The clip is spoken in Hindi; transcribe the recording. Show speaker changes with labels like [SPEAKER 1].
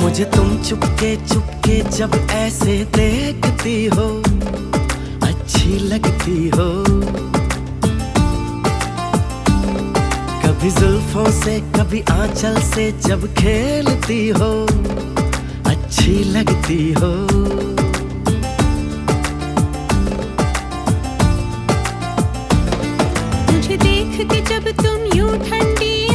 [SPEAKER 1] मुझे तुम चुपके चुपके जब ऐसे देखती हो, अच्छी लगती हो। कभी जुल्फों से कभी आंचल से जब खेलती हो, अच्छी लगती हो।
[SPEAKER 2] मुझे देख के जब तुम यूं ठंडी